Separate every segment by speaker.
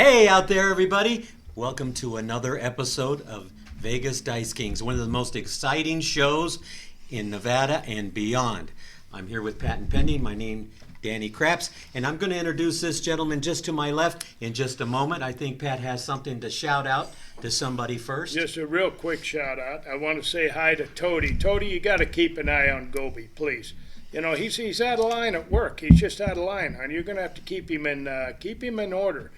Speaker 1: Hey out there, everybody. Welcome to another episode of Vegas Dice Kings, one of the most exciting shows in Nevada and beyond. I'm here with Pat and Penny. My name Danny Craps, and I'm going to introduce this gentleman just to my left in just a moment. I think Pat has something to shout out to somebody first.
Speaker 2: Just a real quick shout out. I want to say hi to Toady. Toady, you got to keep an eye on Goby, please. You know, he's out of line at work. He's just out of line, hon. You're going to have to keep him in order.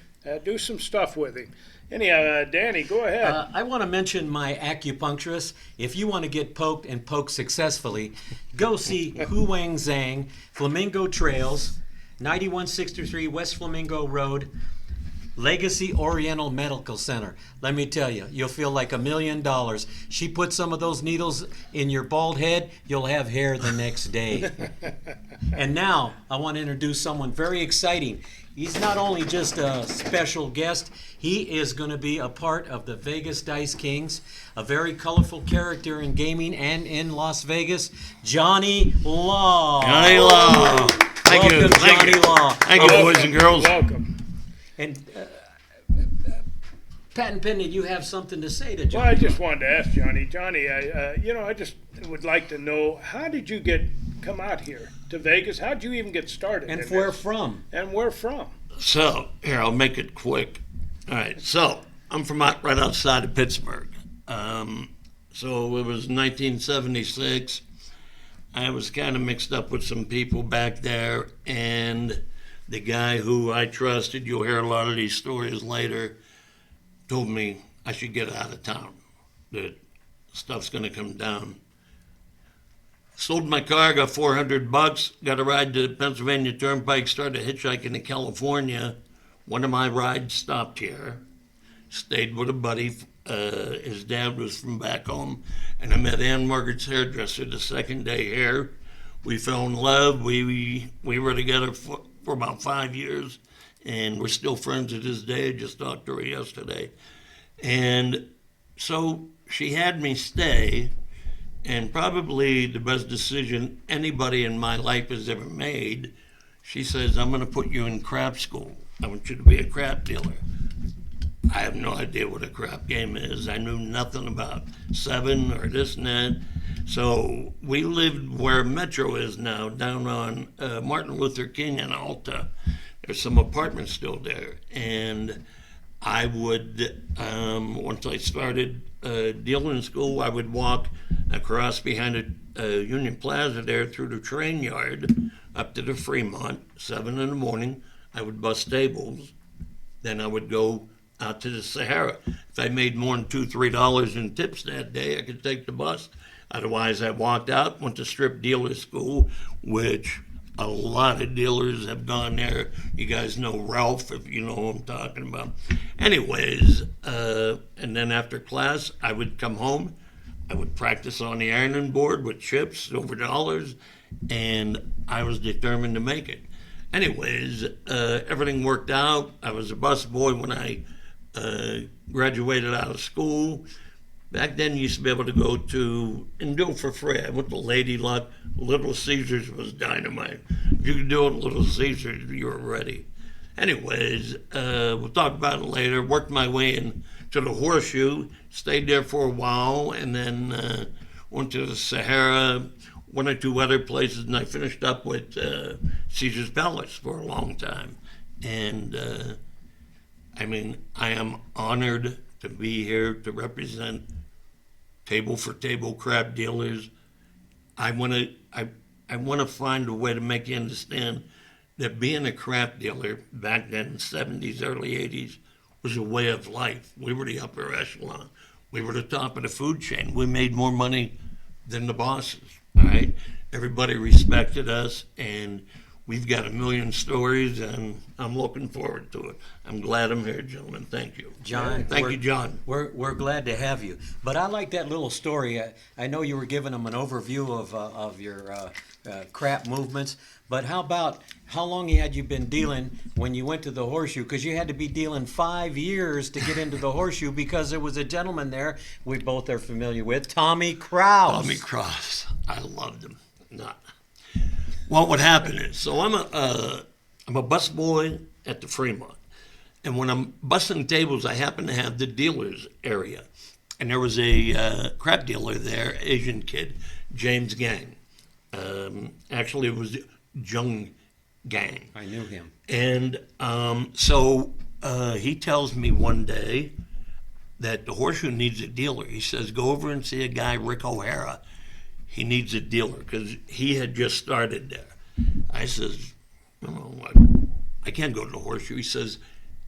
Speaker 2: Do some stuff with him. Anyhow, Danny, go ahead.
Speaker 1: I want to mention my acupuncturist. If you want to get poked and poked successfully, go see Hu Wang Zhang, Flamingo Trails, 9163 West Flamingo Road, Legacy Oriental Medical Center. Let me tell you, you'll feel like $1 million. She put some of those needles in your bald head, you'll have hair the next day. And now, I want to introduce someone very exciting. He's not only just a special guest, he is going to be a part of the Vegas Dice Kings, a very colorful character in gaming and in Las Vegas, Johnny Law.
Speaker 3: Johnny Law. Thank you.
Speaker 1: Welcome, Johnny Law.
Speaker 3: Thank you, boys and girls.
Speaker 2: Welcome.
Speaker 1: And Pat and Penny, you have something to say to Johnny.
Speaker 2: Well, I just wanted to ask Johnny. Johnny, I just would like to know, how did you come out here to Vegas? How did you even get started?
Speaker 1: And where from?
Speaker 2: And where from?
Speaker 3: So, here, I'll make it quick. All right, so I'm from right outside of Pittsburgh. So it was 1976. I was kind of mixed up with some people back there, and the guy who I trusted, you'll hear a lot of these stories later, told me I should get out of town, that stuff's going to come down. Sold my car, got $400, got a ride to the Pennsylvania Turnpike, started hitchhiking to California. One of my rides stopped here, stayed with a buddy. His dad was from back home, and I met Ann Margaret's hairdresser the second day here. We fell in love. We were together for about 5 years, and we're still friends to this day. I just talked to her yesterday. And so she had me stay. And probably the best decision anybody in my life has ever made, she says, I'm going to put you in crap school. I want you to be a crap dealer. I have no idea what a crap game is. I knew nothing about Seven or this and that. So we lived where Metro is now, down on Martin Luther King and Alta. There's some apartments still there. And I would, once I started dealing school, I would walk across behind Union Plaza there through the train yard up to the Fremont, 7 in the morning. I would bust tables. Then I would go out to the Sahara. If I made more than $2, $3 in tips that day, I could take the bus. Otherwise, I walked out, went to strip dealer school, which a lot of dealers have gone there. You guys know Ralph, if you know who I'm talking about. Anyways, and then after class, I would come home. I would practice on the ironing board with chips, over dollars, and I was determined to make it. Anyways, everything worked out. I was a bus boy when I graduated out of school. Back then, you used to be able to go to and do it for free. I went to Lady Luck. Little Caesars was dynamite. If you could do it at Little Caesars, you were ready. Anyways, we'll talk about it later. Worked my way into the Horseshoe, stayed there for a while, and then went to the Sahara, one or two other places, and I finished up with Caesar's Palace for a long time. And I am honored to be here to represent table for table crab dealers. I want to find a way to make you understand that being a crab dealer back then in the 70s, early 80s was a way of life. We were the upper echelon. We were the top of the food chain. We made more money than the bosses, all right? Everybody respected us, and we've got a million stories, and I'm looking forward to it. I'm glad I'm here, gentlemen. Thank you.
Speaker 1: John.
Speaker 3: Thank you, John.
Speaker 1: We're glad to have you. But I like that little story. I know you were giving them an overview of your crap movements, but how long had you been dealing when you went to the Horseshoe? Because you had to be dealing 5 years to get into the Horseshoe, because there was a gentleman there we both are familiar with, Tommy Krause.
Speaker 3: Tommy Krause. I loved him. Well, what happened is, so I'm a busboy at the Fremont, And when I'm busting tables, I happen to have the dealers area. And there was a crap dealer there, Asian kid, James Gang. Actually, it was Jung Gang.
Speaker 1: I knew him.
Speaker 3: And so he tells me one day that the Horseshoe needs a dealer. He says, go over and see a guy, Rick O'Hara. He needs a dealer because he had just started there. I says, I can't go to the Horseshoe. He says,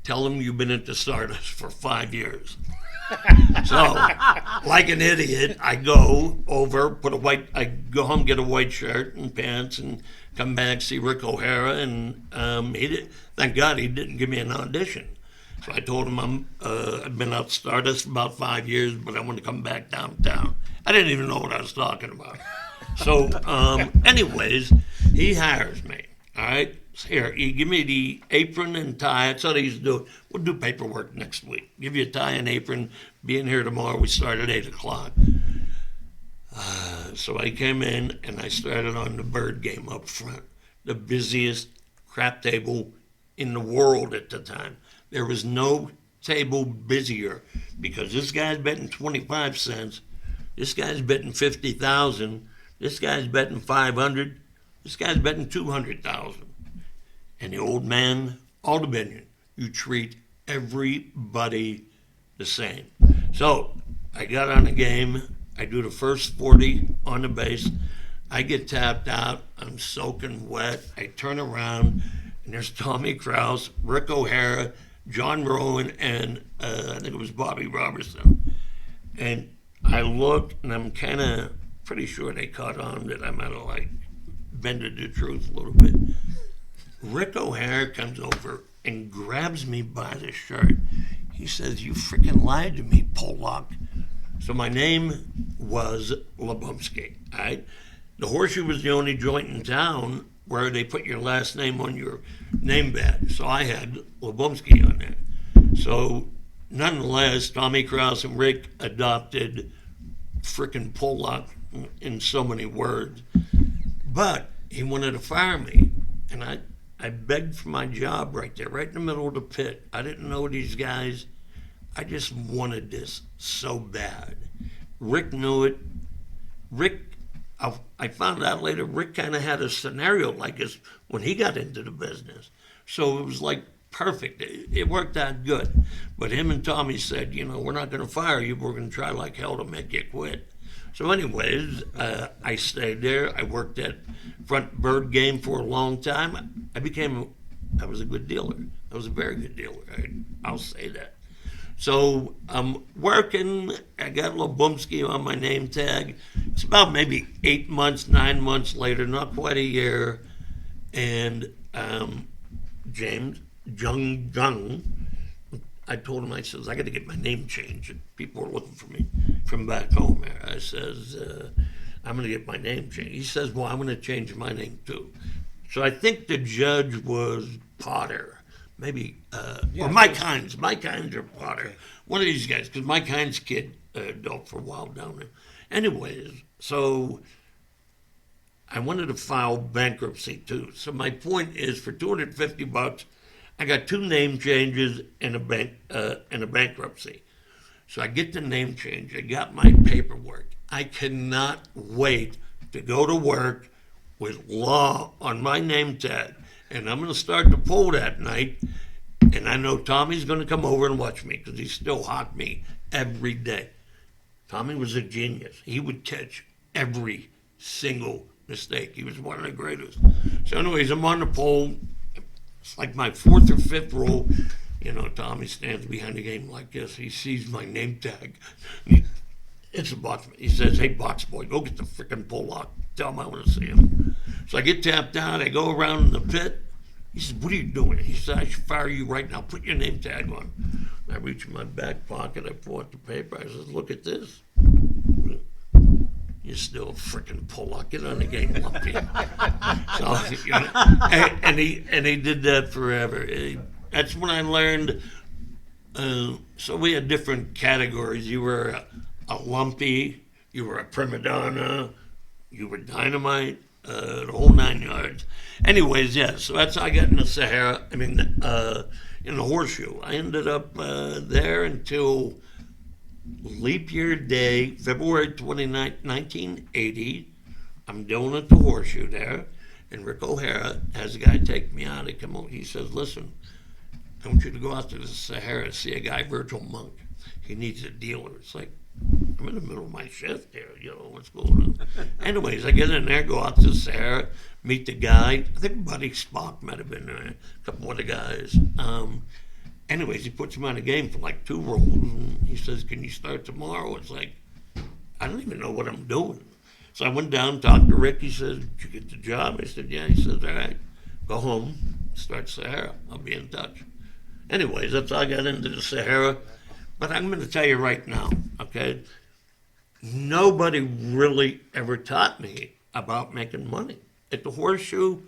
Speaker 3: tell him you've been at the Stardust for 5 years. So, like an idiot, I go over, I go home, get a white shirt and pants, and come back, see Rick O'Hara, and thank God he didn't give me an audition. So I told him I've been out Stardust for about 5 years, but I want to come back downtown. I didn't even know what I was talking about. So, anyways, he hires me. All right, here, you give me the apron and tie. That's how they used to do it. We'll do paperwork next week. Give you a tie and apron. Be in here tomorrow. We start at 8 o'clock. So I came in and I started on the bird game up front, the busiest crap table in the world at the time. There was no table busier because this guy's betting 25 cents. This guy's betting 50,000. This guy's betting 500. This guy's betting 200,000. And the old man, all dominion, you treat everybody the same. So I got on the game. I do the first 40 on the base. I get tapped out. I'm soaking wet. I turn around, and there's Tommy Krause, Rick O'Hara, John Rowan, and I think it was Bobby Robertson. And I look, and I'm kind of pretty sure they caught on that I might have bended the truth a little bit. Rick O'Hara comes over and grabs me by the shirt. He says, you freaking lied to me, Pollock. So my name was Lebumsky, all right? The Horseshoe was the only joint in town where they put your last name on your name badge. So I had Lebumsky on there. So nonetheless, Tommy Krause and Rick adopted frickin' Pollock in so many words. But he wanted to fire me. And I begged for my job right there, right in the middle of the pit. I didn't know these guys. I just wanted this so bad. Rick knew it. Rick, I found out later, Rick kind of had a scenario like this when he got into the business. So it was like perfect. It worked out good. But him and Tommy said, we're not going to fire you. We're going to try like hell to make you quit. So anyways, I stayed there. I worked at front bird game for a long time. I was a good dealer. I was a very good dealer. I'll say that. So I'm working. I got Lebumsky on my name tag. It's about maybe 8 months, 9 months later, not quite a year. And James Jung, I told him, I says, I got to get my name changed. People are looking for me from back home there. I says, I'm going to get my name changed. He says, well, I'm going to change my name too. So I think the judge was Potter. Maybe, or Mike Hines. Mike Hines or Potter. Okay. One of these guys, because Mike Hines' kid dealt for a while down there. Anyways, so I wanted to file bankruptcy too. So my point is, for $250, I got 2 name changes and a bankruptcy. So I get the name change. I got my paperwork. I cannot wait to go to work with law on my name tag. And I'm going to start the poll that night. And I know Tommy's going to come over and watch me because he still hawked me every day. Tommy was a genius. He would catch every single mistake. He was one of the greatest. So anyways, I'm on the pole. It's like my 4th or 5th roll. Tommy stands behind the game like this. He sees my name tag. It's a box. He says, hey, box boy, go get the freaking Pollock. Tell him I want to see him. So I get tapped out. I go around in the pit. He says, what are you doing? He said, I should fire you right now. Put your name tag on. And I reach in my back pocket. I pull out the paper. I says, look at this. You're still a freaking Pollock. Get on the game, Lumpy. So, and he did that forever. That's when I learned. So we had different categories. You were a Lumpy. You were a prima donna. You were dynamite. The whole 9 yards. Anyways, yeah, so that's how I got in the Sahara. in the Horseshoe. I ended up there until leap year day, February 29th, 1980. I'm doing at the Horseshoe there, and Rick O'Hara has a guy take me out. He says, listen, I want you to go out to the Sahara, see a guy, Virgil Monk. He needs a dealer. It's like, I'm in the middle of my shift here, what's going on? Anyways, I get in there, go out to the Sahara, meet the guy. I think Buddy Spock might have been there, a couple other guys. Anyways, he puts him on a game for like 2 rolls, and he says, can you start tomorrow? It's like, I don't even know what I'm doing. So I went down, talked to Rick. He says, did you get the job? I said, yeah. He says, all right, go home, start Sahara. I'll be in touch. Anyways, that's how I got into the Sahara. But I'm going to tell you right now, okay? Nobody really ever taught me about making money. At the Horseshoe,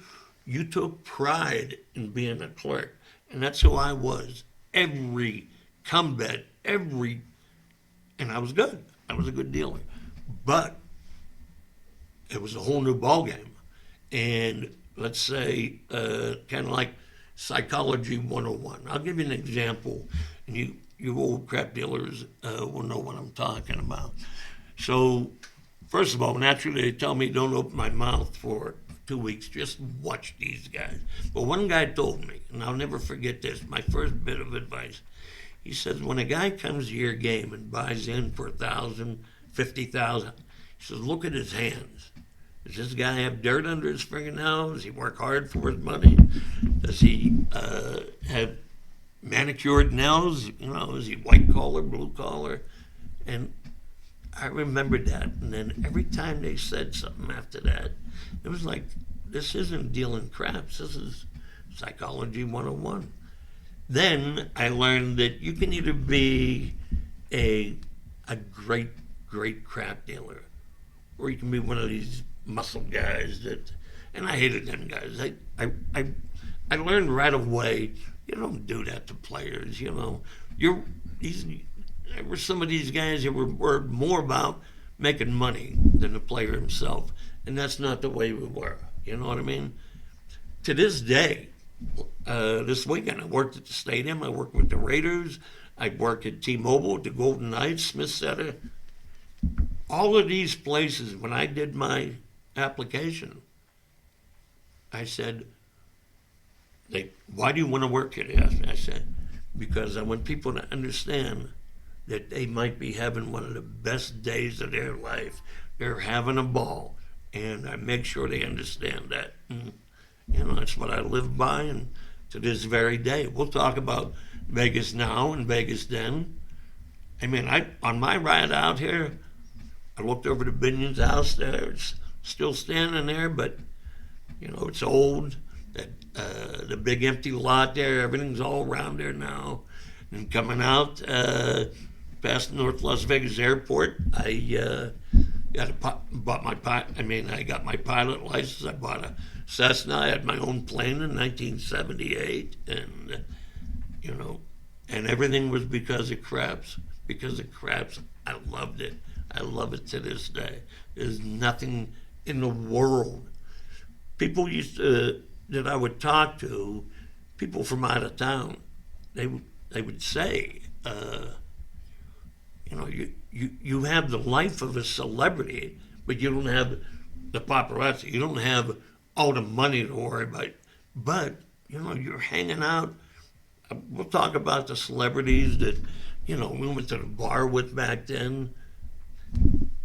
Speaker 3: you took pride in being a clerk. And that's who I was. Every combat, and I was good. I was a good dealer. But it was a whole new ballgame. And let's say, kind of like Psychology 101. I'll give you an example, and you old crap dealers will know what I'm talking about. So, first of all, naturally, they tell me don't open my mouth for 2 weeks. Just watch these guys. But one guy told me, and I'll never forget this, my first bit of advice. He says, when a guy comes to your game and buys in for $1,000, $50,000, he says, look at his hands. Does this guy have dirt under his fingernails? Does he work hard for his money? Does he have manicured nails? Is he white collar, blue collar? And I remembered that. And then every time they said something after that, it was like, this isn't dealing craps. This is Psychology 101. Then I learned that you can either be a great crap dealer, or you can be one of these muscle guys and I hated them guys. I learned right away, you don't do that to players, There were some of these guys that were more about making money than the player himself, and that's not the way we were, you know what I mean? To this day, this weekend I worked at the stadium, I worked with the Raiders, I worked at T-Mobile, the Golden Knights, Smith Center. All of these places, when I did my application, I said, why do you want to work here? They asked me. I said, because I want people to understand that they might be having one of the best days of their life. They're having a ball, and I make sure they understand that. And, that's what I live by, and to this very day. We'll talk about Vegas now and Vegas then. I mean, on my ride out here, I looked over to Binion's house there. It's still standing there, but, it's old. The big empty lot there, everything's all around there now. And coming out past North Las Vegas Airport, I got my pilot license. I bought a Cessna. I had my own plane in 1978, and and everything was because of craps. Because of craps, I loved it. I love it to this day. There's nothing in the world. People that I would talk to, people from out of town, they would say, you have the life of a celebrity, but you don't have the paparazzi. You don't have all the money to worry about. But, you're hanging out. We'll talk about the celebrities that, we went to the bar with back then,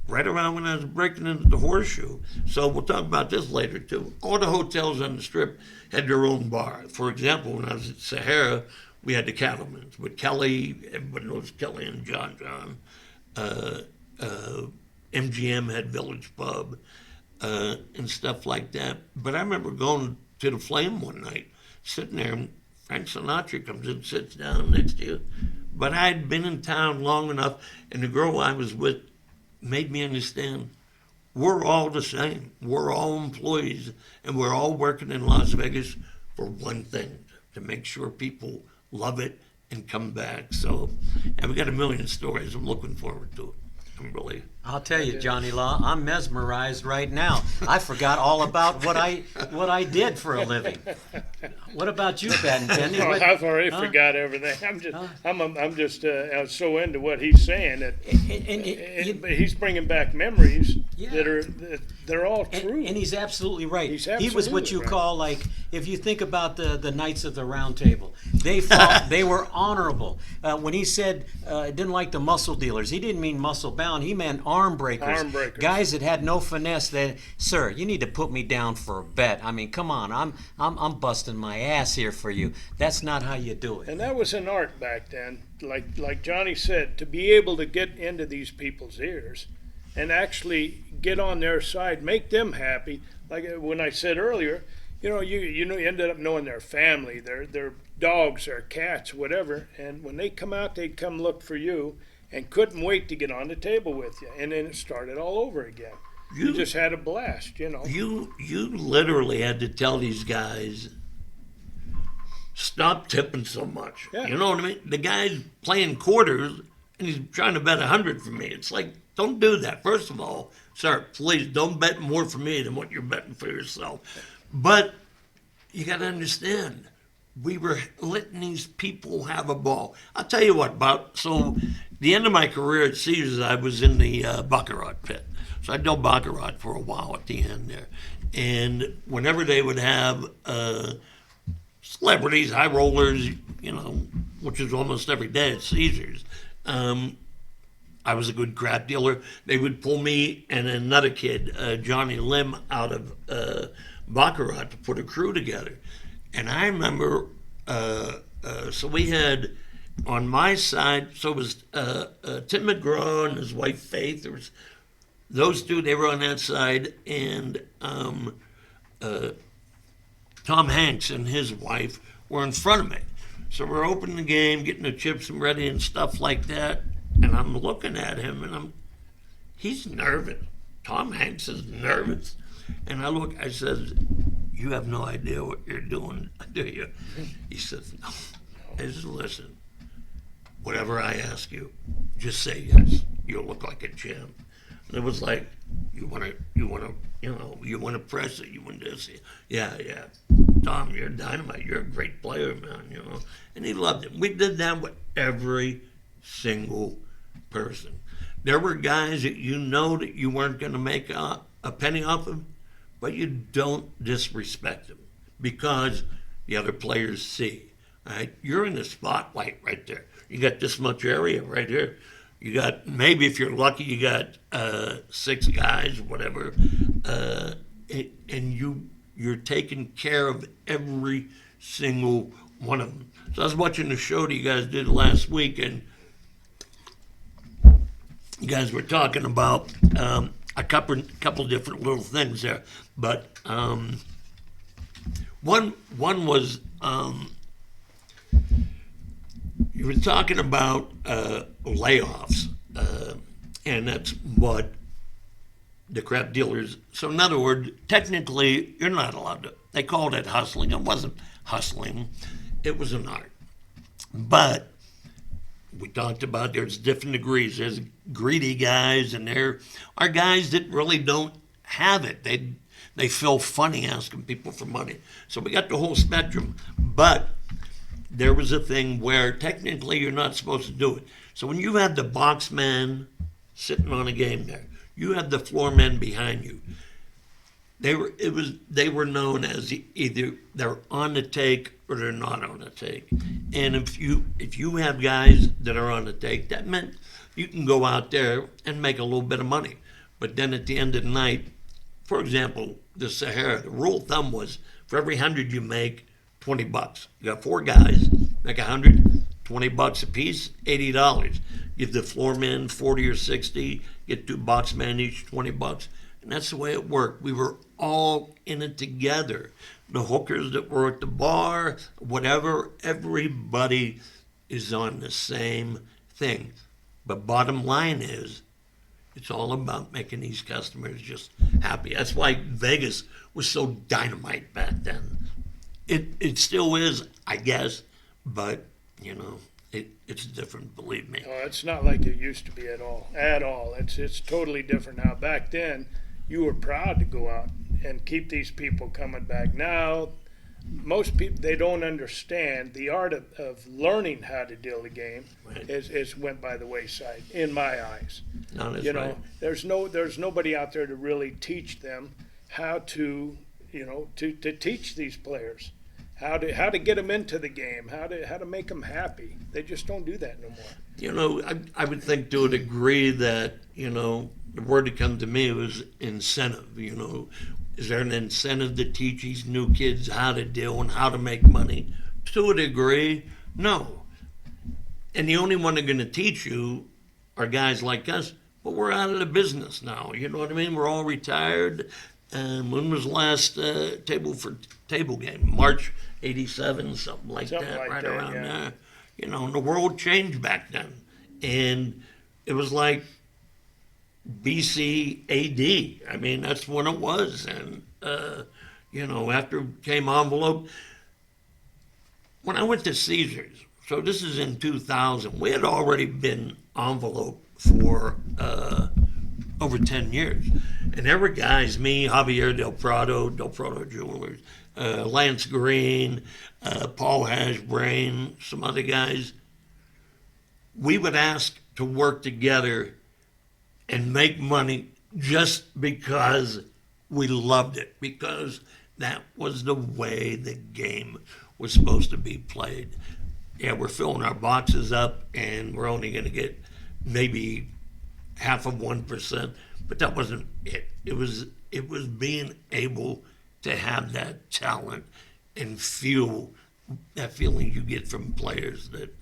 Speaker 3: right around when I was breaking into the Horseshoe. So we'll talk about this later, too. All the hotels on the Strip had their own bar. For example, when I was at Sahara, we had the Cattlemen's with Kelly. Everybody knows Kelly and John. MGM had Village Pub and stuff like that. But I remember going to the Flame one night, sitting there, and Frank Sinatra comes in, sits down next to you. But I had been in town long enough, and the girl I was with made me understand we're all the same. We're all employees, and we're all working in Las Vegas for one thing, to make sure people love it and come back. So, and we got a million stories. I'm looking forward to it.
Speaker 1: I'll tell you, Johnny Law, I'm mesmerized right now. I forgot all about what I did for a living. What about you, Pat and Penny?
Speaker 2: Oh,
Speaker 1: What-
Speaker 2: I've already
Speaker 1: huh?
Speaker 2: forgot everything. I'm just so into what he's saying that
Speaker 1: And
Speaker 2: but he's bringing back memories
Speaker 1: Yeah.
Speaker 2: that they're all true.
Speaker 1: and he's absolutely right.
Speaker 2: He's
Speaker 1: He was what
Speaker 2: absolutely
Speaker 1: you
Speaker 2: right.
Speaker 1: call, like, if you think about the Knights of the Round Table, they fought, they were honorable. When he said didn't like the muscle dealers, he didn't mean muscle bound. He meant arm breakers.
Speaker 2: Arm breakers.
Speaker 1: Guys that had no finesse. That, sir, you need to put me down for a bet. I mean, come on, I'm busting my ass here for you. That's not how you do it.
Speaker 2: And that was an art back then. Like Johnny said, to be able to get into these people's ears and actually get on their side, make them happy. Like when I said earlier, you ended up knowing their family, their dogs, their cats, whatever. And when they come out, they'd come look for you and couldn't wait to get on the table with you. And then it started all over again. You just had a blast,
Speaker 3: You literally had to tell these guys, stop tipping so much.
Speaker 2: Yeah.
Speaker 3: You know what I mean? The guy's playing quarters and he's trying to bet 100 for me. It's like, don't do that. First of all, sir, please don't bet more for me than what you're betting for yourself. But you got to understand, we were letting these people have a ball. I'll tell you what, the end of my career at Caesars, I was in the Baccarat pit. So I dealt Baccarat for a while at the end there. And whenever they would have celebrities, high rollers, which is almost every day at Caesars, I was a good crap dealer. They would pull me and another kid, Johnny Lim, out of Baccarat to put a crew together. And I remember, so we had on my side, so it was Tim McGraw and his wife Faith. There was those two, they were on that side, and Tom Hanks and his wife were in front of me. So we're opening the game, getting the chips and ready and stuff like that. And I'm looking at him, and he's nervous. Tom Hanks is nervous. And I said, you have no idea what you're doing, do you? He says, no. I said, listen, whatever I ask you, just say yes. You'll look like a champ. And it was like, you want to press it, you want this. Yeah. Tom, you're dynamite. You're a great player, man, And he loved it. We did that with every single person. There were guys that that you weren't going to make a penny off of, but you don't disrespect them because the other players see. All right? You're in the spotlight right there. You got this much area right here. You got, maybe if you're lucky, you got 6 guys, whatever, and you're taking care of every single one of them. So I was watching the show that you guys did last week, and you guys were talking about a couple different little things there, but one was you were talking about layoffs, and that's what the crap dealers. So in other words, technically, you're not allowed to. They called it hustling. It wasn't hustling. It was an art. But we talked about there's different degrees. There's greedy guys, and there are guys that really don't have it. They feel funny asking people for money. So we got the whole spectrum. But there was a thing where technically you're not supposed to do it. So when you have the box man sitting on a game there, you have the floor men behind you. They were known as either they're on the take or they're not on the take. And if you have guys that are on the take, that meant you can go out there and make a little bit of money. But then at the end of the night, for example, the Sahara, the rule of thumb was for every 100 you make, $20. You got 4 guys, make 100, $20 a piece, $80. Give the floor men 40 or 60, get 2 box men each, $20. And that's the way it worked. We were all in it together. The hookers that were at the bar, whatever, everybody is on the same thing. But bottom line is, it's all about making these customers just happy. That's why Vegas was so dynamite back then. It still is, I guess, but, it's different, believe me.
Speaker 2: Oh, it's not like it used to be at all. It's totally different now. Back then, you were proud to go out and keep these people coming back. Now, most people, they don't understand the art of learning how to deal the game
Speaker 3: Right.
Speaker 2: is went by the wayside in my eyes.
Speaker 3: No, that's
Speaker 2: You know,
Speaker 3: right.
Speaker 2: there's nobody out there to really teach them how to, to teach these players how to get them into the game, how to make them happy. They just don't do that no more.
Speaker 3: I would think to a degree that, the word that comes to me was incentive. Is there an incentive to teach these new kids how to deal and how to make money? To a degree, no. And the only one that's going to teach you are guys like us. But we're out of the business now. You know what I mean? We're all retired. When was the last table game? March '87, something like
Speaker 2: Something
Speaker 3: that,
Speaker 2: like
Speaker 3: right
Speaker 2: that,
Speaker 3: around
Speaker 2: yeah.
Speaker 3: there. And the world changed back then. And it was like BC AD. I mean, that's when it was. And, after it came envelope, when I went to Caesars, so this is in 2000, we had already been envelope for over 10 years. And there were guys, me, Javier Del Prado Jewelers, Lance Green, Paul Hashbrain, some other guys. We would ask to work together and make money just because we loved it, because that was the way the game was supposed to be played. Yeah, we're filling our boxes up and we're only going to get maybe 0.5%, but that wasn't it. It was being able to have that talent and feel that feeling you get from players that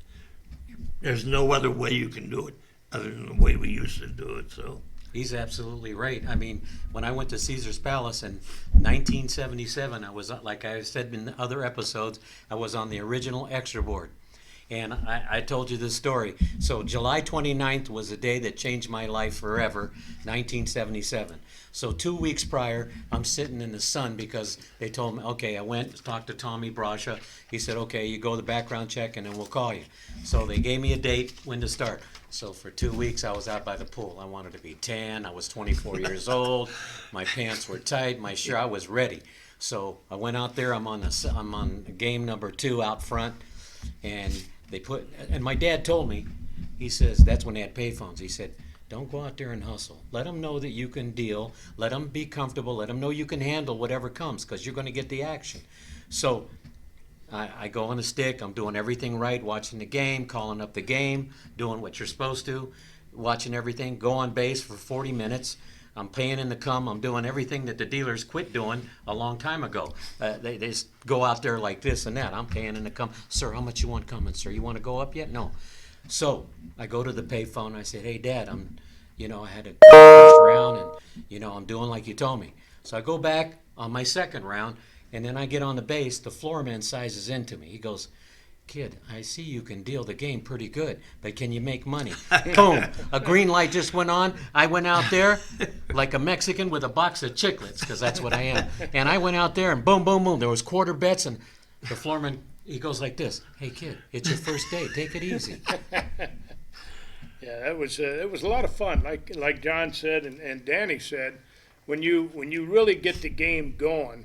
Speaker 3: there's no other way you can do it other than the way we used to do it. So
Speaker 1: He's absolutely right. I mean, when I went to Caesar's Palace in 1977, I was, like I said in other episodes, I was on the original extra board. And I told you this story. So July 29th was the day that changed my life forever, 1977. So 2 weeks prior, I'm sitting in the sun because they told me, okay, I went, talked to Tommy Brasha. He said, okay, you go to the background check and then we'll call you. So they gave me a date when to start. So for 2 weeks, I was out by the pool. I wanted to be tan. I was 24 years old. My pants were tight. My shirt, I was ready. So I went out there. I'm on game number 2 out front, and and my dad told me, he says, that's when they had payphones. He said, don't go out there and hustle. Let them know that you can deal. Let them be comfortable. Let them know you can handle whatever comes, because you're going to get the action. So I go on the stick. I'm doing everything right, watching the game, calling up the game, doing what you're supposed to, watching everything, go on base for 40 minutes. I'm paying in the cum. I'm doing everything that the dealers quit doing a long time ago. They just go out there like this and that. I'm paying in the cum. Sir, how much you want coming, sir? You want to go up yet? No. So I go to the payphone. I said, hey, Dad, I had a first round, and, I'm doing like you told me. So I go back on my second round, and then I get on the base. The floorman sizes into me. He goes, kid, I see you can deal the game pretty good, but can you make money? Boom. A green light just went on. I went out there like a Mexican with a box of chiclets, because that's what I am. And I went out there and boom, boom, boom. There was quarter bets, and the floorman, he goes like this. Hey, kid, it's your first day. Take it easy.
Speaker 2: Yeah, it was a lot of fun. Like John said and Danny said, when you really get the game going,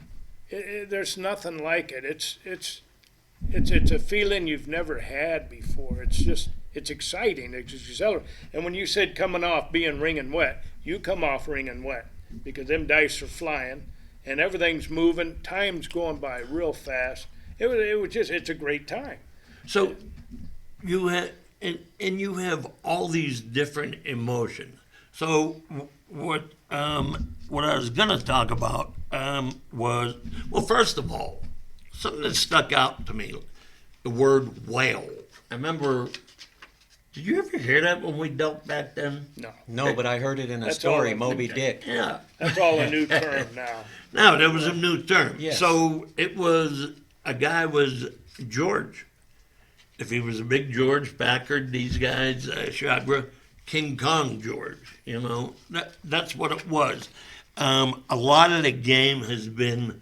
Speaker 2: there's nothing like it. It's a feeling you've never had before. It's exciting. It's accelerating. And when you said coming off being wringing wet, you come off wringing wet, because them dice are flying and everything's moving. Time's going by real fast. It's a great time.
Speaker 3: So you have you have all these different emotions. So what I was going to talk about was, well, first of all, something that stuck out to me, the word whale. I remember, did you ever hear that when we dealt back then?
Speaker 1: No, but I heard it in a
Speaker 2: That's
Speaker 1: story,
Speaker 2: all.
Speaker 1: Moby Dick.
Speaker 3: Yeah.
Speaker 2: That's all a new term now.
Speaker 3: No, there was a new term.
Speaker 1: Yes.
Speaker 3: So a guy was George. If he was a big George, Packard, these guys, Chagrin, King Kong George, that's what it was. A lot of the game has been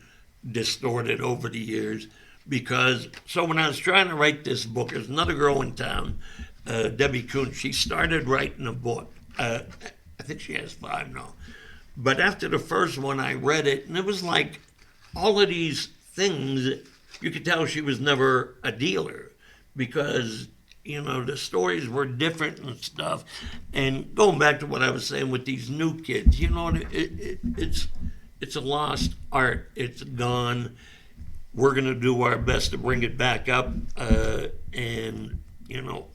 Speaker 3: distorted over the years, because, so when I was trying to write this book, there's another girl in town, Debbie Kuhn. She started writing a book. I think she has 5 now. But after the first one, I read it, and it was like all of these things you could tell she was never a dealer because, the stories were different and stuff. And going back to what I was saying with these new kids, it's a lost art. It's gone. We're going to do our best to bring it back up, and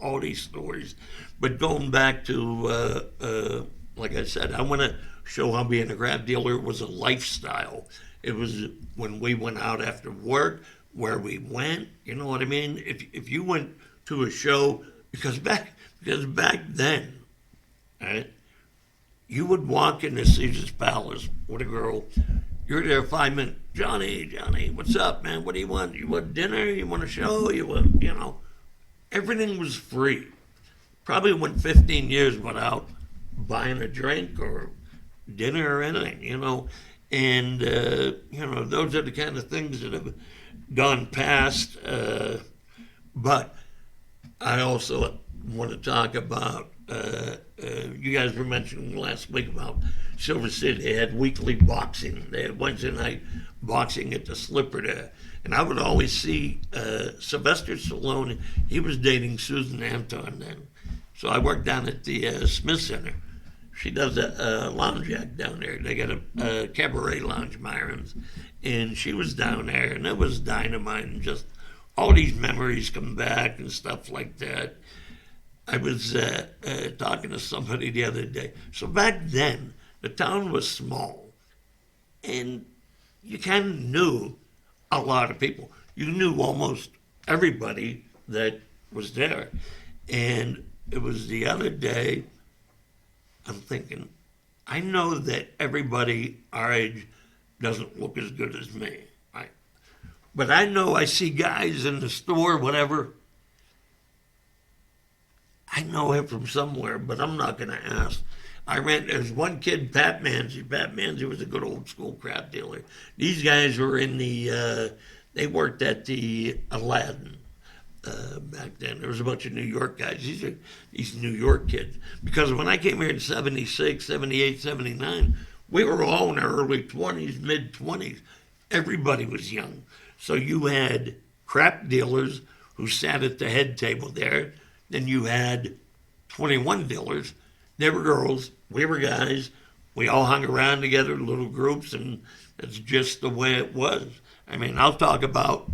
Speaker 3: all these stories. But going back to, like I said, I want to show how being a craft dealer was a lifestyle. It was when we went out after work, where we went. You know what I mean? If you went to a show, because back then, right, you would walk into Caesar's Palace with a girl. You're there 5 minutes. Johnny, what's up, man? What do you want? You want dinner? You want a show? Everything was free. Probably went 15 years without buying a drink or dinner or anything, And, those are the kind of things that have gone past. But I also want to talk about, you guys were mentioning last week about Silver City. They had weekly boxing. They had Wednesday night boxing at the Slipper there. And I would always see Sylvester Stallone. He was dating Susan Anton then. So I worked down at the Smith Center. She does a lounge act down there. They got a cabaret lounge, Myron's. And she was down there, and it was dynamite, and just all these memories come back and stuff like that. I was talking to somebody the other day. So back then, the town was small, and you kind of knew a lot of people. You knew almost everybody that was there. And it was the other day, I'm thinking, I know that everybody our age doesn't look as good as me, right? But I know I see guys in the store, whatever. I know him from somewhere, but I'm not going to ask. There's one kid, Pat Manzi. Pat Manzi was a good old school craft dealer. These guys were in they worked at the Aladdin back then. There was a bunch of New York guys. These are these New York kids. Because when I came here in 76, 78, 79, we were all in our early 20s, mid-20s. Everybody was young. So you had craft dealers who sat at the head table there. Then you had 21 dealers. They were girls, we were guys. We all hung around together, little groups, and it's just the way it was. I mean, I'll talk about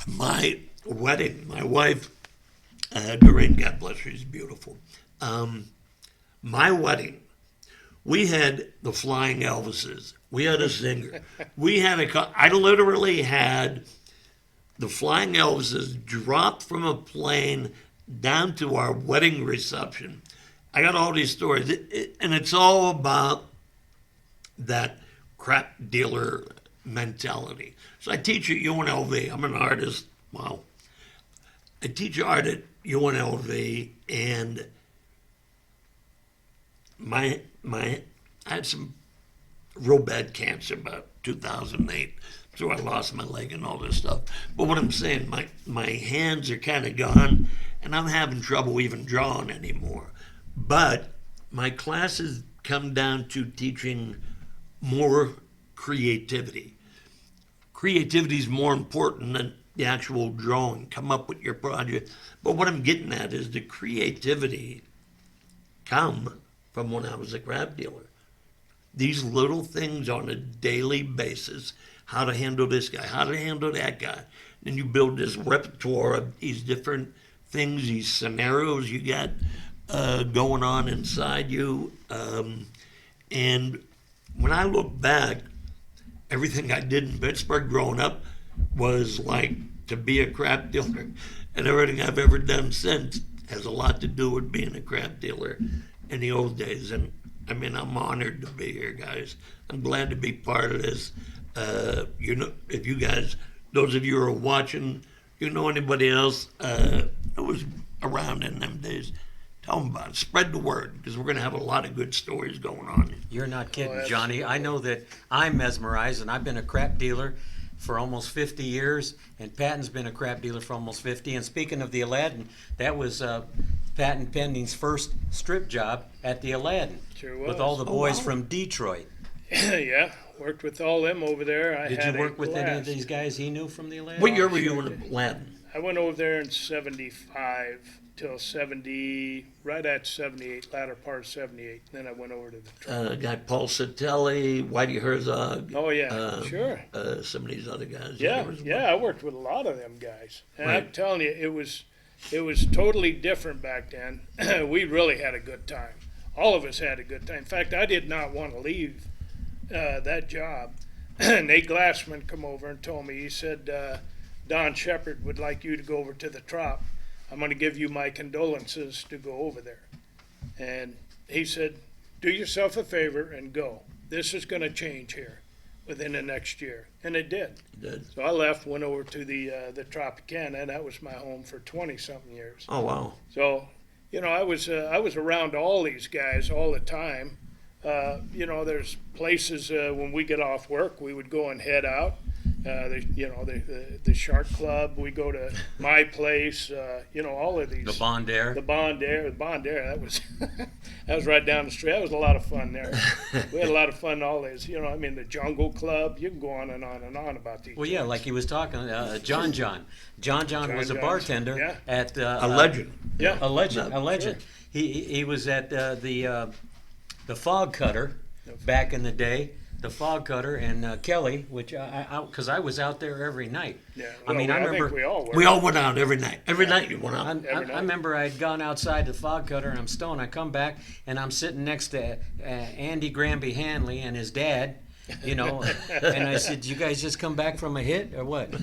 Speaker 3: my wedding. My wife, Doreen, God bless her, she's beautiful. My wedding, we had the Flying Elvises. We had a singer. I literally had the Flying Elvises drop from a plane down to our wedding reception. I got all these stories, and it's all about that crap dealer mentality. So I teach at UNLV. I'm an artist. Wow. I teach art at UNLV, and I had some real bad cancer about 2008. So I lost my leg and all this stuff. But what I'm saying, my hands are kind of gone, and I'm having trouble even drawing anymore. But my classes come down to teaching more creativity. Creativity is more important than the actual drawing. Come up with your project. But what I'm getting at is the creativity come from when I was a craft dealer. These little things on a daily basis, how to handle this guy, how to handle that guy. Then you build this repertoire of these different things, these scenarios you got going on inside you. And when I look back, everything I did in Pittsburgh growing up was like to be a craft dealer. And everything I've ever done since has a lot to do with being a craft dealer in the old days. And I mean, I'm honored to be here, guys. I'm glad to be part of this. If you guys, those of you who are watching, anybody else who was around in them days, tell them about it. Spread the word, because we're going to have a lot of good stories going on.
Speaker 1: You're not kidding, Johnny. I know that I'm mesmerized, and I've been a crap dealer for almost 50 years, and Patton's been a crap dealer for almost 50. And speaking of the Aladdin, that was Patton Pending's first strip job at the Aladdin.
Speaker 2: Sure was.
Speaker 1: With all the boys from Detroit.
Speaker 2: Yeah. worked with all them over there. I
Speaker 1: Did
Speaker 2: had
Speaker 1: you work
Speaker 2: a
Speaker 1: with any of
Speaker 2: blast.
Speaker 1: these guys he knew from the Aladdin?
Speaker 3: What year were you
Speaker 2: sure
Speaker 3: in
Speaker 2: did.
Speaker 3: Aladdin?
Speaker 2: I went over there in 75 till 70, right at 78, latter part of 78. Then I went over to the truck.
Speaker 3: Guy Paul Satelli, Whitey Herzog.
Speaker 2: Oh, yeah, sure.
Speaker 3: Some of these other guys.
Speaker 2: Yeah,
Speaker 3: there was-
Speaker 2: yeah, I worked with a lot of them guys. And I'm
Speaker 3: Right.
Speaker 2: telling you, it was totally different back then. We really had a good time. All of us had a good time. In fact, I did not want to leave that job. Nate Glassman come over and told me, he said, Don Shepard would like you to go over to the trop. I'm going to give you my condolences to go over there. And he said, do yourself a favor and go. This is going to change here within the next year. And it did.
Speaker 3: Did.
Speaker 2: So I left, went over to the Tropicana, and that was my home for 20-something years.
Speaker 3: Oh, wow.
Speaker 2: So, you know, I was around all these guys all the time. You know, there's places when we get off work, we would go and head out. The Shark Club, we go to my place. You know, all of these.
Speaker 1: The Bond Air.
Speaker 2: The Bond Air. That was that was right down the street. That was a lot of fun there. We had a lot of fun. All these, you know, I mean, the Jungle Club. You can go on and on and on about these.
Speaker 1: Well, yeah, like he was talking, John. John was a
Speaker 2: John's,
Speaker 1: bartender
Speaker 2: yeah.
Speaker 1: at
Speaker 3: A legend.
Speaker 2: Yeah.
Speaker 1: A legend.
Speaker 3: No,
Speaker 1: A legend.
Speaker 2: sure.
Speaker 1: He was at the Fog Cutter back in the day. The Fog Cutter and Kelly, which because I was out there every night.
Speaker 2: Yeah.
Speaker 1: I mean, I remember
Speaker 2: think we all were.
Speaker 3: We all went out every night. Every night you went out.
Speaker 2: Every night.
Speaker 1: I remember I'd gone outside the Fog Cutter and I'm stoned. I come back and I'm sitting next to Andy Granby Hanley and his dad, you know, and I said, "You guys just come back from a hit or what?"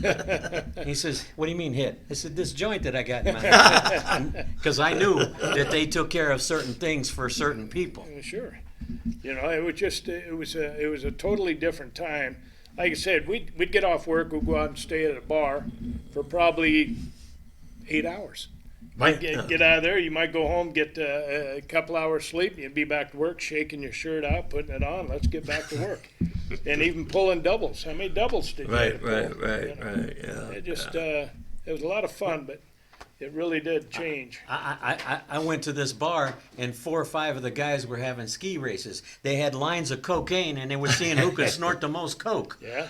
Speaker 1: He says, "What do you mean hit?" I said, "This joint that I got in my hand," because I knew that they took care of certain things for certain people.
Speaker 2: Sure. You know, it was just it was a totally different time. Like I said, we'd get off work, we'd go out and stay at a bar for probably 8 hours.
Speaker 3: Right.
Speaker 2: Get out of there. You might go home, get a couple hours sleep, and you'd be back to work, shaking your shirt out, putting it on. Let's get back to work, and even pulling doubles. How many doubles did you
Speaker 3: Right,
Speaker 2: have to
Speaker 3: right,
Speaker 2: pull?
Speaker 3: right,
Speaker 2: You know?
Speaker 3: right. Yeah.
Speaker 2: It just it was a lot of fun, but it really did change.
Speaker 1: I went to this bar and 4 or 5 of the guys were having ski races. They had lines of cocaine and they were seeing who could snort the most coke.
Speaker 2: Yeah.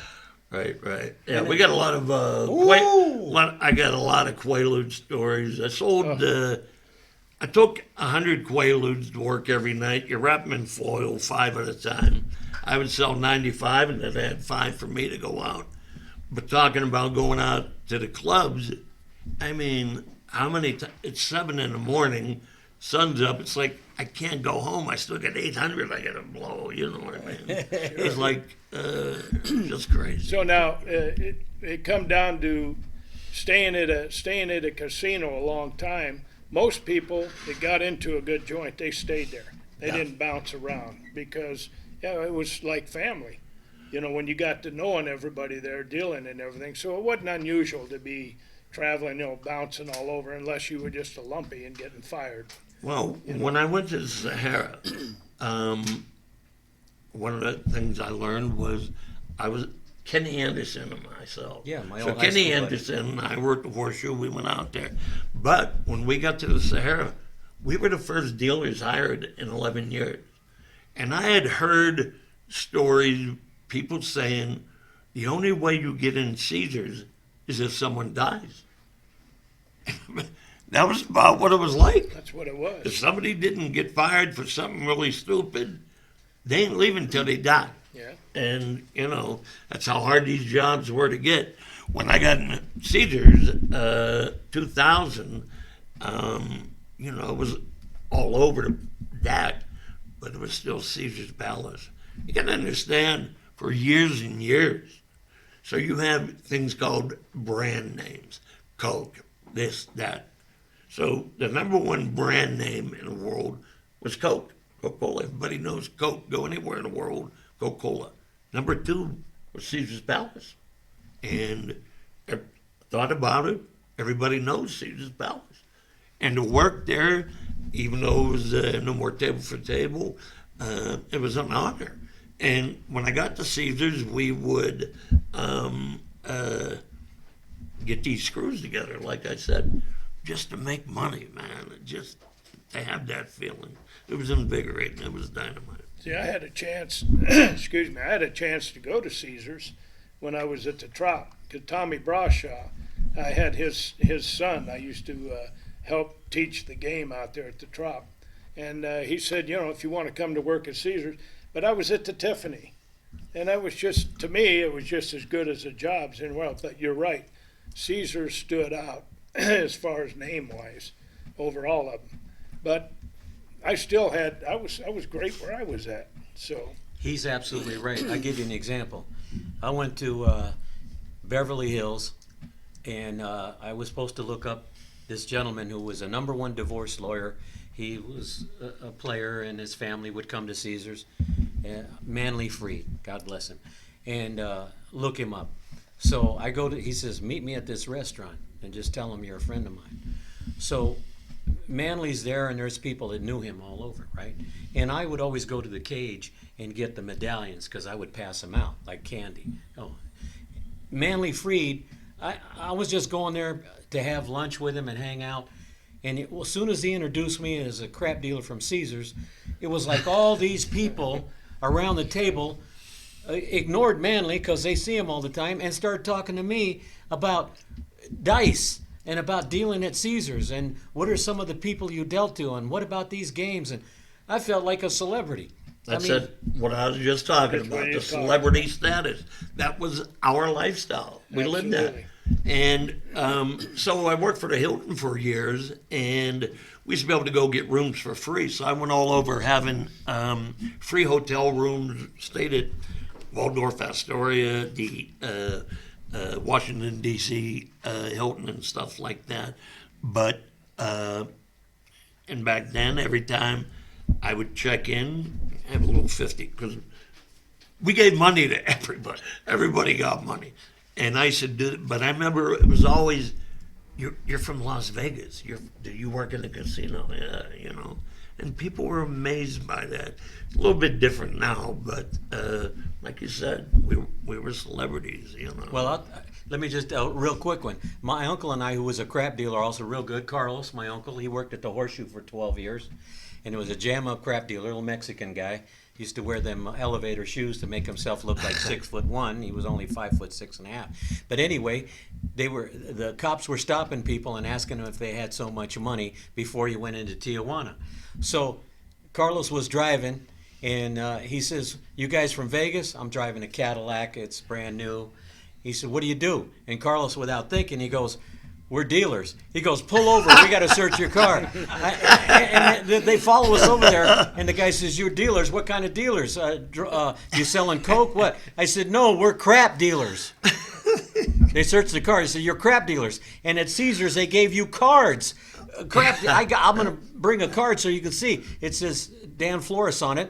Speaker 3: Right, right. Yeah, we got a lot of I got a lot of Quaalude stories. I sold. I took 100 Quaaludes to work every night. You wrap them in foil, 5 at a time. I would sell 95, and then I had 5 for me to go out. But talking about going out to the clubs, I mean, how many? It's 7 in the morning. Sun's up. It's like I can't go home. I still got 800 I got to blow. You know what I mean? It's like just crazy.
Speaker 2: So now it come down to staying at a casino a long time. Most people that got into a good joint, they stayed there. They
Speaker 3: Yeah.
Speaker 2: didn't bounce around because it was like family. You know, when you got to knowing everybody there, dealing and everything. So it wasn't unusual to be traveling, bouncing all over unless you were just a lumpy and getting fired.
Speaker 3: Well, when I went to the Sahara, one of the things I learned was I was Kenny Anderson and myself.
Speaker 1: Yeah, my
Speaker 3: so
Speaker 1: old high
Speaker 3: Kenny
Speaker 1: school buddy.
Speaker 3: Anderson and I worked at Horseshoe. We went out there, but when we got to the Sahara, we were the first dealers hired in 11 years, and I had heard stories, people saying the only way you get in Caesars is if someone dies. That was about what it was like.
Speaker 2: That's what it was.
Speaker 3: If somebody didn't get fired for something really stupid, they ain't leaving until they die.
Speaker 2: Yeah.
Speaker 3: And, that's how hard these jobs were to get. When I got in Caesars, 2000, it was all over that, but it was still Caesar's Palace. You got to understand, for years and years, so you have things called brand names, Coke, this, that. So the number one brand name in the world was Coke, Coca-Cola. Everybody knows Coke. Go anywhere in the world, Coca-Cola. Number 2 was Caesar's Palace. And I thought about it. Everybody knows Caesar's Palace. And to work there, even though it was no more table for table, it was an honor. And when I got to Caesars, we would get these screws together, like I said, just to make money, man. Just to have that feeling. It was invigorating. It was dynamite.
Speaker 2: See, I had a chance, excuse me, I had a chance to go to Caesars when I was at the Trop. Because Tommy Brashaw, I had his son. I used to help teach the game out there at the Trop. And he said, you know, if you want to come to work at Caesars. But I was at the Tiffany. And that was just, to me, it was just as good as the jobs. And well, but you're right. Caesars stood out as far as name-wise over all of them. But I still had, I was great where I was at. So
Speaker 1: He's absolutely right. I'll give you an example. I went to Beverly Hills, and I was supposed to look up this gentleman who was a #1 divorce lawyer. He was a player, and his family would come to Caesars. Manly Freed, God bless him, and look him up. So I go to, he says, meet me at this restaurant and just tell him you're a friend of mine. So Manly's there, and there's people that knew him all over, right? And I would always go to the cage and get the medallions because I would pass them out like candy. Oh, Manly Freed, I was just going there to have lunch with him and hang out. And as soon as he introduced me as a crap dealer from Caesars, it was like all these people around the table ignored Manly because they see him all the time and started talking to me about dice and about dealing at Caesars and what are some of the people you dealt to and what about these games. And I felt like a celebrity.
Speaker 3: That's what I was just talking about, the celebrity status. That was our lifestyle. We lived that. And so I worked for the Hilton for years, and we used to be able to go get rooms for free. So I went all over having free hotel rooms, stayed at Waldorf Astoria, the Washington, D.C. Hilton and stuff like that. But, and back then, every time I would check in, have a little 50, because we gave money to everybody. Everybody got money. And I said, but I remember it was always, you're from Las Vegas. Do you work in the casino? Yeah, you know. And people were amazed by that. A little bit different now, but like you said, we were celebrities, you know.
Speaker 1: Well, let me just, a real quick one. My uncle and I, who was a crap dealer, also real good, Carlos, my uncle, he worked at the Horseshoe for 12 years. And it was a jam-up crap dealer, little Mexican guy. He used to wear them elevator shoes to make himself look like 6'1". He was only 5'6.5". But anyway, the cops were stopping people and asking them if they had so much money before you went into Tijuana. So Carlos was driving, and he says, "You guys from Vegas?" "I'm driving a Cadillac. It's brand new." He said, "What do you do?" And Carlos, without thinking, he goes, "We're dealers." He goes, "Pull over. We got to search your car." And they follow us over there, and the guy says, "You're dealers. What kind of dealers? You selling coke? What?" I said, "No, we're crap dealers." They searched the car. He said, "You're crap dealers." And at Caesars, they gave you cards. I'm going to bring a card so you can see. It says Dan Flores on it.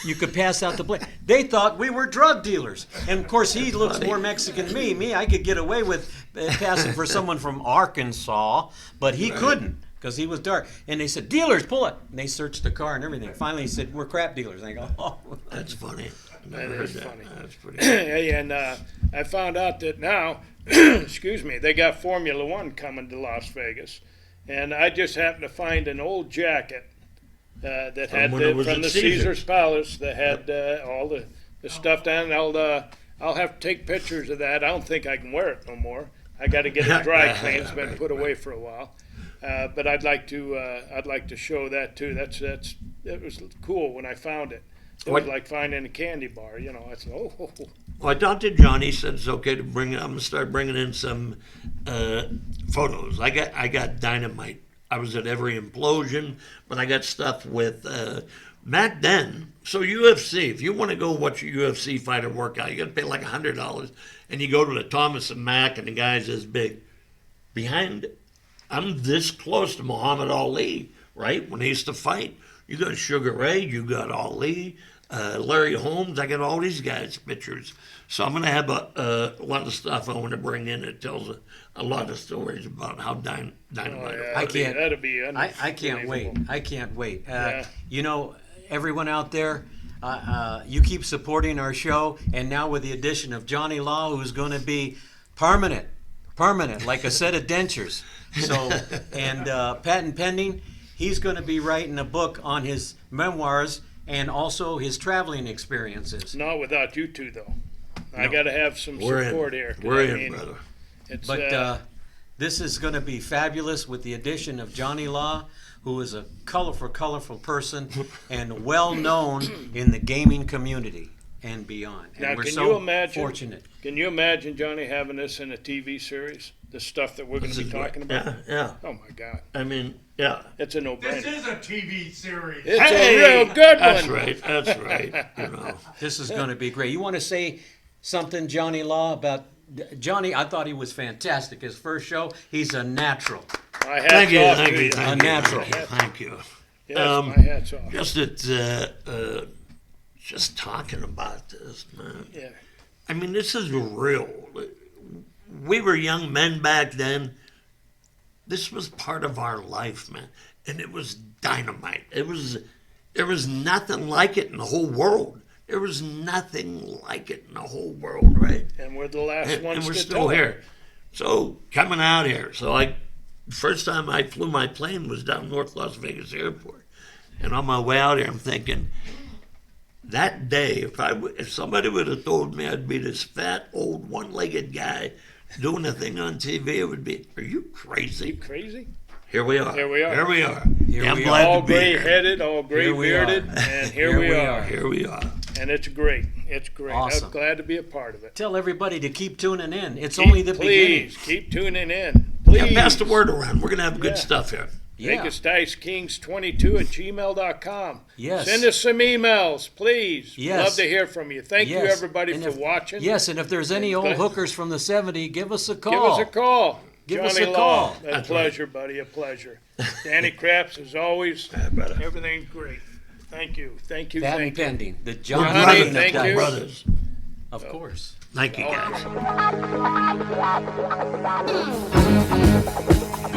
Speaker 1: You could pass out the plate. They thought we were drug dealers. And, of course, he looks more Mexican than me. I could get away with passing for someone from Arkansas, but he couldn't because he was dark. And they said, "Dealers, pull it." And they searched the car and everything. Finally, he said, "We're crap dealers." And I go, "Oh."
Speaker 3: That's funny.
Speaker 2: that is funny.
Speaker 3: That's pretty
Speaker 2: Hey, and I found out that now, excuse me, they got Formula One coming to Las Vegas. And I just happened to find an old jacket that had from the Caesars Palace that had all the stuff down. I'll have to take pictures of that. I don't think I can wear it no more. I got to get it dry cleaned. It's been put away for a while. But I'd like to show that too. It was cool when I found it. It was like finding a candy bar, you know. I said, oh.
Speaker 3: Well, I talked to Johnny. He said it's okay to I'm gonna start bringing in some photos. I got dynamite. I was at every implosion, but I got stuff with back then. So UFC, if you want to go watch a UFC fighter workout, you got to pay like $100, and you go to the Thomas and Mack, and the guy's this big. Behind, I'm this close to Muhammad Ali, right? When he used to fight, you got Sugar Ray, you got Ali, Larry Holmes. I got all these guys' pictures. So I'm going to have a lot of stuff I want to bring in that tells a lot of stories about how dynamite.
Speaker 2: That'll be
Speaker 1: I can't wait. I can't wait.
Speaker 2: Yeah.
Speaker 1: You know, everyone out there, you keep supporting our show, and now with the addition of Johnny Law, who's going to be permanent, like a set of dentures. So, and patent pending, he's going to be writing a book on his memoirs and also his traveling experiences.
Speaker 2: Not without you two, though. I
Speaker 1: No.
Speaker 2: got to have some
Speaker 3: We're
Speaker 2: support
Speaker 3: in.
Speaker 2: here. 'cause
Speaker 3: We're
Speaker 2: I
Speaker 3: in,
Speaker 2: mean,
Speaker 3: brother.
Speaker 2: It's,
Speaker 1: But this is going to be fabulous with the addition of Johnny Law, who is a colorful person and well known in the gaming community and beyond. And
Speaker 2: Now,
Speaker 1: we're
Speaker 2: can
Speaker 1: so
Speaker 2: you imagine?
Speaker 1: fortunate.
Speaker 2: Can you imagine, Johnny, having this in a TV series? The stuff that we're going
Speaker 3: This
Speaker 2: to be
Speaker 3: is
Speaker 2: talking
Speaker 3: great.
Speaker 2: about?
Speaker 3: Yeah,
Speaker 2: Oh, my God.
Speaker 3: I mean, yeah.
Speaker 2: It's a
Speaker 4: This
Speaker 2: no-brainer.
Speaker 4: is a TV series.
Speaker 2: It's
Speaker 3: Hey,
Speaker 2: a real good
Speaker 3: That's
Speaker 2: one.
Speaker 3: right. That's right. You know.
Speaker 1: This is going to be great. You want to say something, Johnny Law, about Johnny? I thought he was fantastic. His first show, he's a natural.
Speaker 2: My hat's
Speaker 3: Thank you.
Speaker 2: off
Speaker 3: Thank
Speaker 2: to
Speaker 3: you. Thank you.
Speaker 1: natural.
Speaker 3: Thank you.
Speaker 2: Yes,
Speaker 3: Um,
Speaker 2: my hat's off.
Speaker 3: Just that, just talking about this, man.
Speaker 2: Yeah.
Speaker 3: I mean, this is real. We were young men back then. This was part of our life, man, and it was dynamite. There was nothing like it in the whole world. There was nothing like it in the whole world, right?
Speaker 2: And we're the last
Speaker 3: And
Speaker 2: ones
Speaker 3: we're
Speaker 2: to
Speaker 3: still
Speaker 2: do it.
Speaker 3: here. So coming out here, first time I flew my plane was down North Las Vegas Airport, and on my way out here, I'm thinking, that day, if somebody would have told me I'd be this fat old one-legged guy doing a thing on TV, it would be, are you crazy?
Speaker 2: Crazy?
Speaker 3: Here we are.
Speaker 2: Here we are.
Speaker 3: Here we are.
Speaker 1: Here
Speaker 3: I'm
Speaker 1: we
Speaker 3: glad
Speaker 2: All
Speaker 3: to be here.
Speaker 2: gray-headed, all
Speaker 1: Here we are.
Speaker 2: gray-bearded, and here
Speaker 1: Here
Speaker 2: we
Speaker 1: we
Speaker 2: are.
Speaker 1: are.
Speaker 3: Here we are.
Speaker 2: And it's great. It's great.
Speaker 1: Awesome.
Speaker 2: I'm glad to be a part of it.
Speaker 1: Tell everybody to keep tuning in. It's only the beginning.
Speaker 2: Please, keep tuning in. Please.
Speaker 3: Yeah, pass the word around. We're going to have good
Speaker 2: Yeah.
Speaker 3: stuff here.
Speaker 1: Yeah.
Speaker 2: Vegas Dice Kings 22 at gmail.com.
Speaker 1: Yes.
Speaker 2: Send us some emails, please.
Speaker 1: Yes.
Speaker 2: Love to hear from you. Thank you,
Speaker 1: Yes.
Speaker 2: everybody,
Speaker 1: And
Speaker 2: for
Speaker 1: if-
Speaker 2: watching.
Speaker 1: Yes, and if there's any old
Speaker 2: But-
Speaker 1: hookers from the '70s, give us a call.
Speaker 2: Give us a call.
Speaker 1: Give
Speaker 2: Johnny
Speaker 1: us a
Speaker 2: Law.
Speaker 1: call.
Speaker 2: A
Speaker 3: That's
Speaker 2: pleasure, buddy. A pleasure. Danny Craps, as always.
Speaker 3: Yeah, brother.
Speaker 2: Everything's great. Thank you. Thank you.
Speaker 1: Patent
Speaker 2: Thank you.
Speaker 1: pending. The
Speaker 3: We're
Speaker 1: John
Speaker 2: Johnny,
Speaker 3: brothers.
Speaker 1: Lennon
Speaker 2: thank
Speaker 1: of
Speaker 2: you.
Speaker 1: dice.
Speaker 3: Brothers.
Speaker 1: Of course.
Speaker 3: Thank you, guys.
Speaker 2: All right.